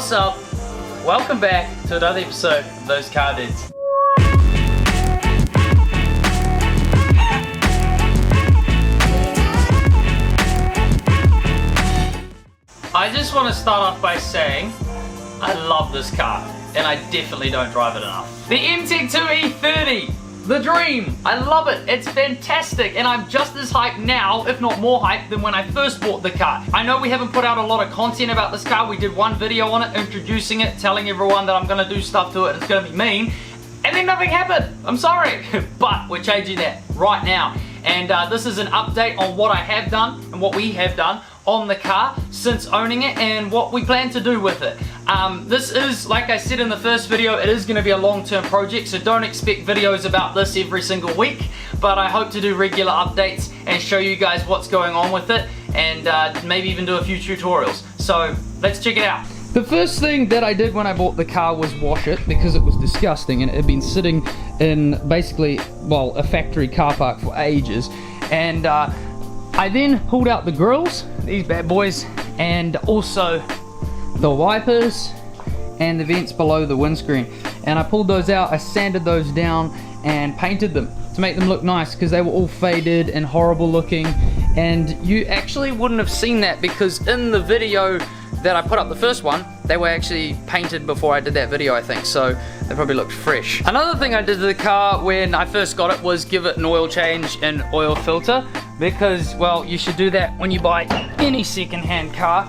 What's up? Welcome back to another episode of Those Car Dudes. I just want to start off by saying I love this car and I definitely don't drive it enough. The Tech II E30, the dream. I love it. It's fantastic and I'm just as hyped now, if not more hyped, than when I first bought the car. I know we haven't put out a lot of content about this car. We did one video on it, introducing it, telling everyone that I'm going to do stuff to it and it's going to be mean. And then nothing happened. I'm sorry. But we're changing that right now. And this is an update on what I have done and what we have done on the car since owning it and what we plan to do with it. This is, like I said in the first video, it is going to be a long-term project, so don't expect videos about this every single week, but I hope to do regular updates and show you guys what's going on with it and maybe even do a few tutorials. So let's check it out. The first thing that I did when I bought the car was wash it because it was disgusting and it had been sitting in basically, well, a factory car park for ages. And I then pulled out the grills, these bad boys, and also the wipers and the vents below the windscreen. And I pulled those out, I sanded those down and painted them to make them look nice because they were all faded and horrible looking. And you actually wouldn't have seen that because in the video that I put up, the first one, they were actually painted before I did that video, I think, so they probably looked fresh. Another thing I did to the car when I first got it was give it an oil change and oil filter because, well, you should do that when you buy any second-hand car.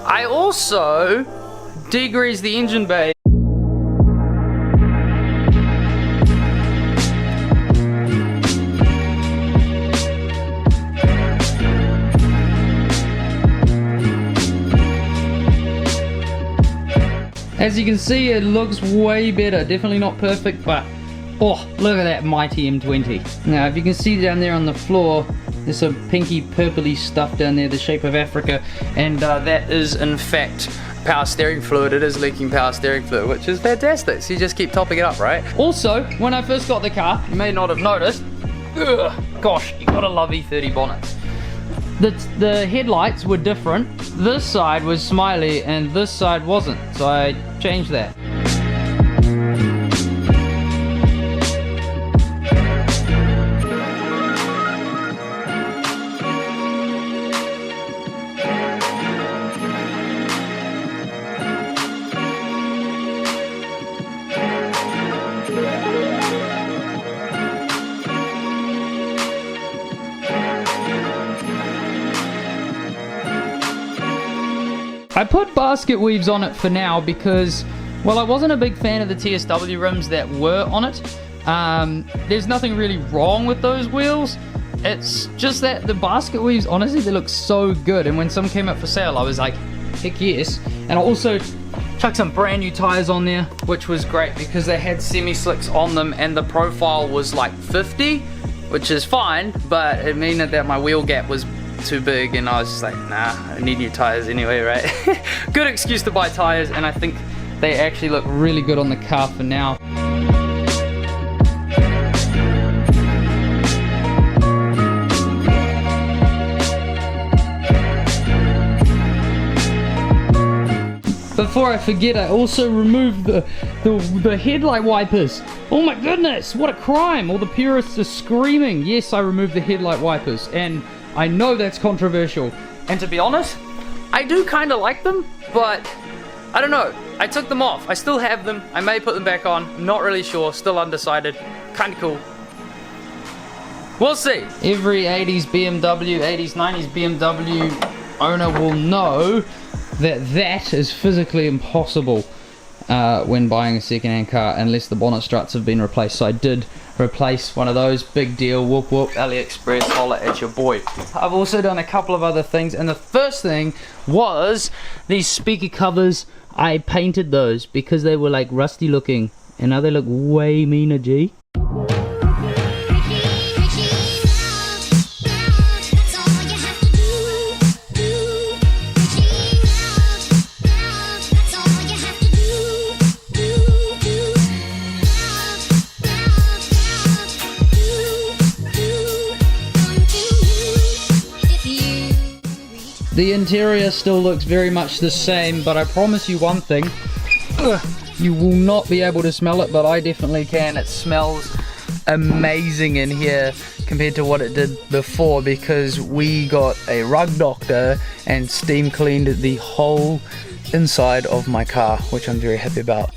I also degreased the engine bay. As you can see, it looks way better. Definitely not perfect, but oh, look at that mighty M20. Now, if you can see down there on the floor, there's some pinky purpley stuff down there, the shape of Africa, and that is in fact power steering fluid. It is leaking power steering fluid, which is fantastic, so you just keep topping it up, right? Also, when I first got the car, you may not have noticed, gosh, you gotta love E30 bonnets. The headlights were different. This side was smiley and this side wasn't, so I changed that. I put basket weaves on it for now because, well, I wasn't a big fan of the TSW rims that were on it. There's nothing really wrong with those wheels. It's just that the basket weaves, honestly, they look so good. And when some came up for sale, I was like, heck yes. And I also chucked some brand new tires on there, which was great because they had semi-slicks on them and the profile was like 50, which is fine, but it meant that my wheel gap was too big and I was just like, nah, I need new tires anyway, right? Good excuse to buy tires, and I think they actually look really good on the car for now. Before I forget, I also removed the headlight wipers. Oh my goodness, what a crime! All the purists are screaming. Yes, I removed the headlight wipers, and I know that's controversial. And to be honest, I do kind of like them, but I don't know. I took them off. I still have them. I may put them back on. I'm not really sure. Still undecided. Kind of cool. We'll see. Every 80s BMW, 80s, 90s BMW owner will know that that is physically impossible when buying a second-hand car unless the bonnet struts have been replaced. So I did replace one of those. Big deal. Whoop whoop. AliExpress, holla at your boy. I've also done a couple of other things, and the first thing was these speaker covers. I painted those because they were like rusty looking, and now they look way meaner, G. The interior still looks very much the same, but I promise you one thing. You will not be able to smell it, but I definitely can. It smells amazing in here compared to what it did before, because we got a rug doctor and steam cleaned the whole inside of my car, which I'm very happy about.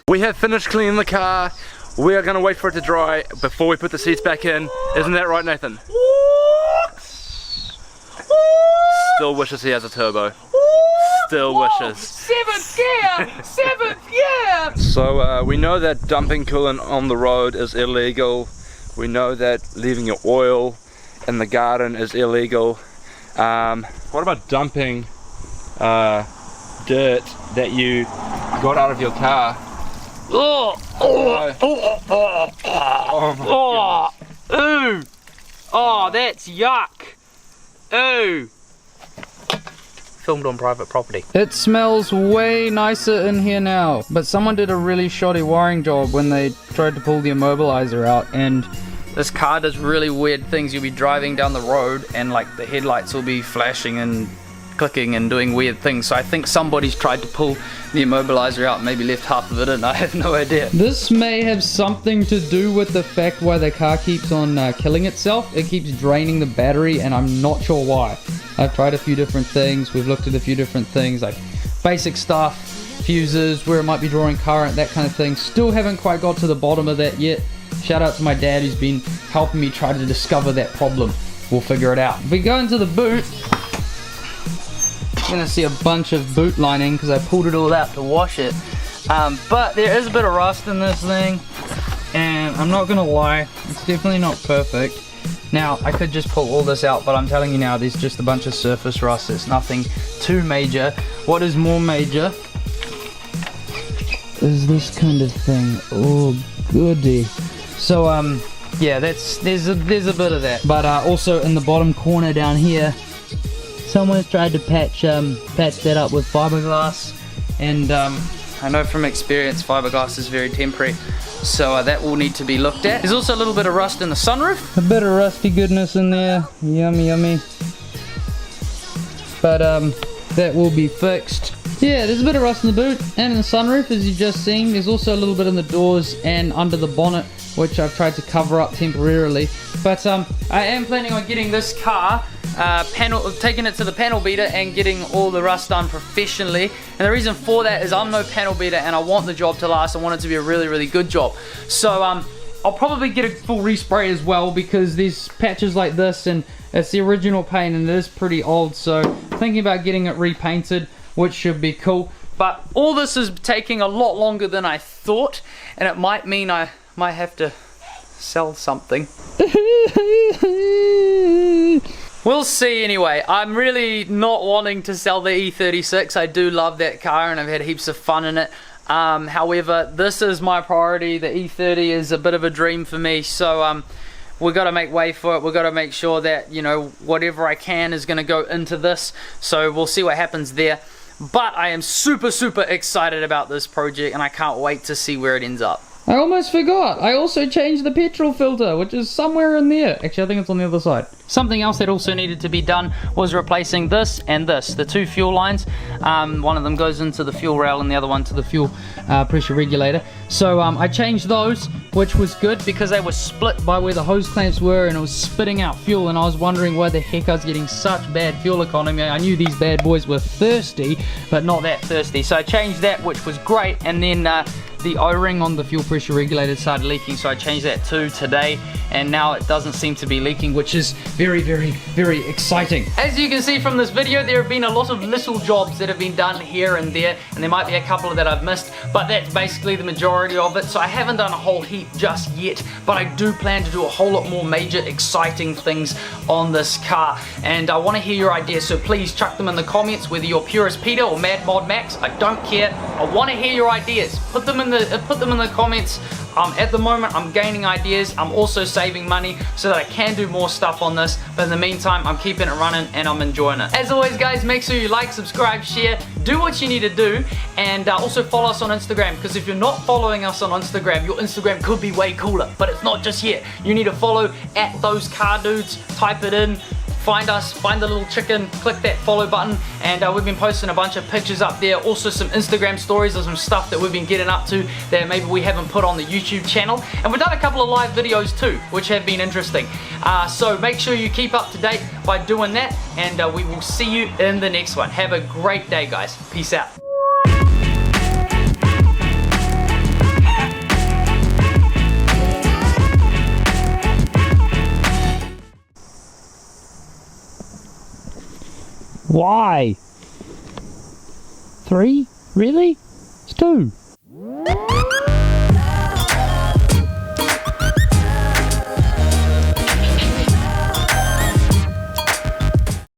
We have finished cleaning the car. We are going to wait for it to dry before we put the seats back in. Isn't that right, Nathan? Still wishes he has a turbo. Still wishes. 7th gear! 7th gear! So we know that dumping coolant on the road is illegal. We know that leaving your oil in the garden is illegal. What about dumping dirt that you got out of your car? Oh, ooh. Oh, that's yuck. Ooh. Filmed on private property. It smells way nicer in here now, but someone did a really shoddy wiring job when they tried to pull the immobilizer out, and this car does really weird things. You'll be driving down the road and like the headlights will be flashing and clicking and doing weird things. So I think somebody's tried to pull the immobilizer out, maybe left half of it in. I have no idea. This may have something to do with the fact why the car keeps on killing itself. It keeps draining the battery, and I'm not sure why. I've tried a few different things. We've looked at a few different things, like basic stuff, fuses, where it might be drawing current, that kind of thing. Still haven't quite got to the bottom of that yet. Shout out to my dad, who's been helping me try to discover that problem. We'll figure it out. If we go into the boot, you're gonna see a bunch of boot lining because I pulled it all out to wash it. But there is a bit of rust in this thing, and I'm not gonna lie, it's definitely not perfect. Now, I could just pull all this out, but I'm telling you now, there's just a bunch of surface rust. It's nothing too major. What is more major is this kind of thing. Oh, goody. So, yeah, there's a bit of that. But also in the bottom corner down here, someone's tried to patch that up with fiberglass, and I know from experience fiberglass is very temporary, so that will need to be looked at. There's also a little bit of rust in the sunroof. A bit of rusty goodness in there. Yummy, yummy. But that will be fixed. Yeah, there's a bit of rust in the boot and in the sunroof, as you've just seen. There's also a little bit in the doors and under the bonnet, which I've tried to cover up temporarily. But I am planning on getting this car taking it to the panel beater and getting all the rust done professionally. And the reason for that is I'm no panel beater, and I want the job to last. I want it to be a really, really good job. So I'll probably get a full respray as well, because there's patches like this, and it's the original paint and it is pretty old. So thinking about getting it repainted, which should be cool. But all this is taking a lot longer than I thought, and it might mean I might have to sell something. We'll see. Anyway, I'm really not wanting to sell the E36. I do love that car and I've had heaps of fun in it. However, this is my priority. The E30 is a bit of a dream for me, so we've got to make way for it. We've got to make sure that, you know, whatever I can is going to go into this. So we'll see what happens there. But I am super, super excited about this project, and I can't wait to see where it ends up. I almost forgot. I also changed the petrol filter, which is somewhere in there. Actually, I think it's on the other side. Something else that also needed to be done was replacing this and this, the two fuel lines. One of them goes into the fuel rail and the other one to the fuel pressure regulator. So I changed those, which was good because they were split by where the hose clamps were, and it was spitting out fuel, and I was wondering why the heck I was getting such bad fuel economy. I knew these bad boys were thirsty, but not that thirsty. So I changed that, which was great, and then the O-ring on the fuel pressure regulator started leaking, so I changed that too today, and now it doesn't seem to be leaking, which is very, very, very exciting. As you can see from this video, there have been a lot of little jobs that have been done here and there, and there might be a couple that I've missed, but that's basically the majority of it. So I haven't done a whole heap just yet, but I do plan to do a whole lot more major exciting things on this car, and I want to hear your ideas, so please chuck them in the comments, whether you're Purist Peter or Mad Mod Max. I don't care. I want to hear your ideas. Put them in the comments At the moment, I'm gaining ideas. I'm also saving money so that I can do more stuff on this. But in the meantime, I'm keeping it running and I'm enjoying it. As always, guys, make sure you like, subscribe, share, do what you need to do, and also follow us on Instagram, because if you're not following us on Instagram, your Instagram could be way cooler, but it's not just yet. You need to follow at those car dudes, type it in, find us, find the little chicken, click that follow button, and we've been posting a bunch of pictures up there, also some Instagram stories of some stuff that we've been getting up to that maybe we haven't put on the YouTube channel, and we've done a couple of live videos too, which have been interesting. So make sure you keep up to date by doing that, and we will see you in the next one. Have a great day, guys. Peace out. Why? 3? Really? It's 2.